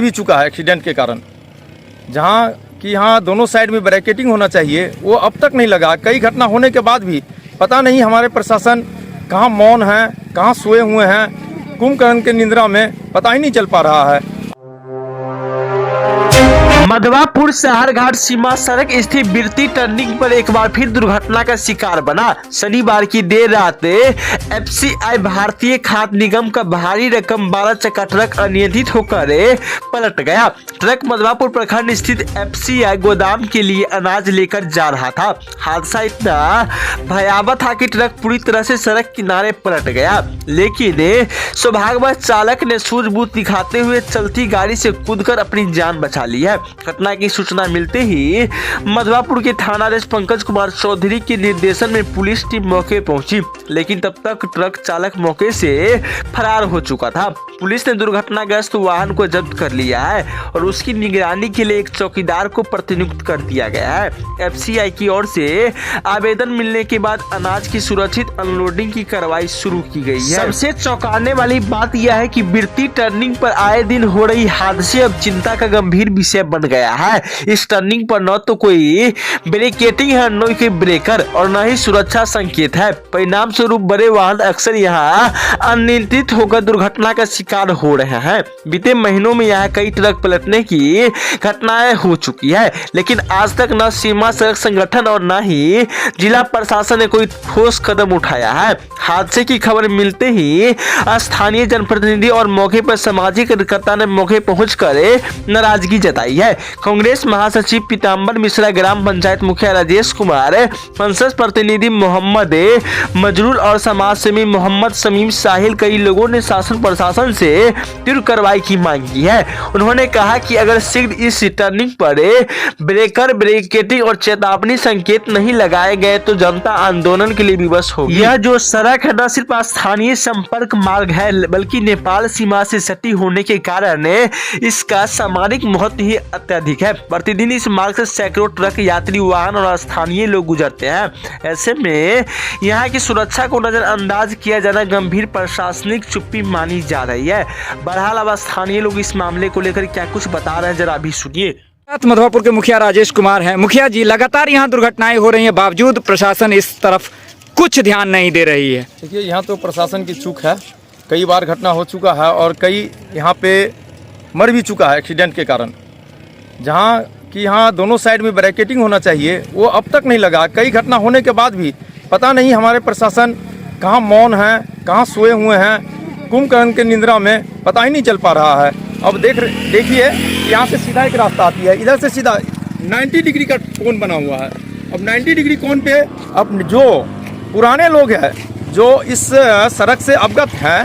भी चुका है एक्सीडेंट के कारण। जहाँ कि यहाँ दोनों साइड में बैरिकेडिंग होना चाहिए, वो अब तक नहीं लगा। कई घटना होने के बाद भी पता नहीं हमारे प्रशासन कहाँ मौन है, कहाँ सोए हुए हैं, कुंभकर्ण के निद्रा में पता ही नहीं चल पा रहा है। मधवापुर शहरघाट सीमा सड़क स्थित बिरती टर्निंग पर एक बार फिर दुर्घटना का शिकार बना। शनिवार की देर रात एफसीआई भारतीय खाद्य निगम का भारी रकम 12 चक्का ट्रक अनियंत्रित होकर पलट गया। ट्रक मधवापुर प्रखंड स्थित एफसीआई गोदाम के लिए अनाज लेकर जा रहा था। हादसा इतना भयावह था कि ट्रक पूरी तरह से सड़क किनारे पलट गया, लेकिन सौभाग्यवश चालक ने सूझबूझ दिखाते हुए चलती गाड़ी से कूदकर अपनी जान बचा ली है। घटना की सूचना मिलते ही मधवापुर के थानाध्यक्ष पंकज कुमार चौधरी के निर्देशन में पुलिस टीम मौके पहुंची, लेकिन तब तक ट्रक चालक मौके से फरार हो चुका था। पुलिस ने दुर्घटनाग्रस्त वाहन को जब्त कर लिया है और उसकी निगरानी के लिए एक चौकीदार को प्रतिनियुक्त कर दिया गया है। एफसीआई की ओर से आवेदन मिलने के बाद अनाज की सुरक्षित अनलोडिंग की कार्रवाई शुरू की गई है। सबसे चौंकाने वाली बात यह है कि बिरती टर्निंग पर आए दिन हो रही हादसे अब चिंता का गंभीर विषय बन गया है। इस टर्निंग पर न तो कोई बैरिकेडिंग है, न कोई ब्रेकर और न ही सुरक्षा संकेत है। परिणाम स्वरूप बड़े वाहन अक्सर यहाँ अनियंत्रित होकर दुर्घटना का शिकार हो रहे हैं। बीते महीनों में यहाँ कई ट्रक पलटने की घटनाएं हो चुकी है, लेकिन आज तक न सीमा सड़क संगठन और न ही जिला प्रशासन ने कोई ठोस कदम उठाया है। हादसे की खबर मिलते ही स्थानीय जनप्रतिनिधि और मौके पर सामाजिक कार्यकर्ता ने मौके पहुंचकर नाराजगी जताई है। कांग्रेस महासचिव पीताम्बर मिश्रा, ग्राम पंचायत मुखिया राजेश कुमार, संसद प्रतिनिधि मोहम्मद मजरूल और समाज सेवी मोहम्मद शमीम साहिल, कई लोगों ने शासन प्रशासन से तीव्र कार्रवाई की मांग की है। उन्होंने कहा कि अगर शीघ्र इस टर्निंग पर ब्रेकर, बैरिकेडिंग और चेतावनी संकेत नहीं लगाए गए तो जनता आंदोलन के लिए विवश होगी। यह जो सड़क है न सिर्फ स्थानीय संपर्क मार्ग है, बल्कि नेपाल सीमा से सटी होने के कारण इसका सामाजिक महत्व ही अत्यधिक है। प्रतिदिन इस मार्ग से सैकड़ों ट्रक, यात्री वाहन और स्थानीय लोग गुजरते हैं। ऐसे में यहाँ की सुरक्षा को नजरअंदाज किया जाना गंभीर प्रशासनिक चुप्पी मानी जा रही है। बहरहाल अब स्थानीय लोग इस मामले को लेकर क्या कुछ बता रहे हैं, जरा अभी सुनिए। मधवापुर के मुखिया राजेश कुमार हैं। मुखिया जी, लगातार यहाँ दुर्घटनाएं हो रही हैं, बावजूद प्रशासन इस तरफ कुछ ध्यान नहीं दे रही है। देखिए, यहाँ तो प्रशासन की चूक है। कई बार घटना हो चुका है और कई यहाँ पे मर भी चुका है एक्सीडेंट के कारण। जहाँ कि यहाँ दोनों साइड में बैरिकेडिंग होना चाहिए, वो अब तक नहीं लगा। कई घटना होने के बाद भी पता नहीं हमारे प्रशासन कहाँ मौन है, कहाँ सोए हुए हैं, कुंभकर्ण के निद्रा में पता ही नहीं चल पा रहा है। अब देखिए, यहाँ से सीधा एक रास्ता आती है, इधर से सीधा 90 डिग्री का कोण बना हुआ है। अब 90 डिग्री कोण पे अब जो पुराने लोग हैं, जो इस सड़क से अवगत हैं,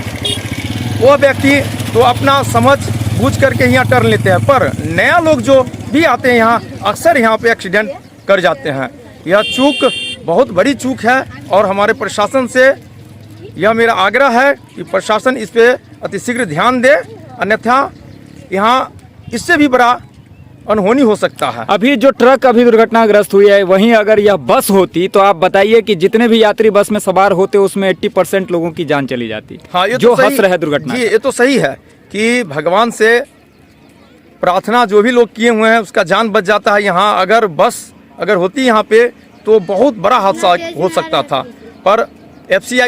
वो व्यक्ति तो अपना समझ बूझ करके यहाँ टर्न लेते हैं, पर नया लोग जो भी आते हैं यहाँ अक्सर यहाँ पे एक्सीडेंट कर जाते हैं। यह चूक बहुत बड़ी चूक है और हमारे प्रशासन से यह मेरा आग्रह है कि प्रशासन इस पे अतिशीघ्र ध्यान दे, अन्यथा यहाँ इससे भी बड़ा अनहोनी हो सकता है। अभी जो ट्रक अभी दुर्घटनाग्रस्त हुई है, वहीं अगर यह बस होती तो आप बताइए कि जितने भी यात्री बस में सवार होते उसमें 80% लोगों की जान चली जाती। हाँ, ये जो तो हंस रहे दुर्घटना। जी, ये तो सही है कि भगवान से प्रार्थना जो भी लोग किए हुए हैं उसका जान बच जाता है। यहाँ अगर बस होती यहाँ पे तो बहुत बड़ा हादसा हो सकता था, पर एफसीआई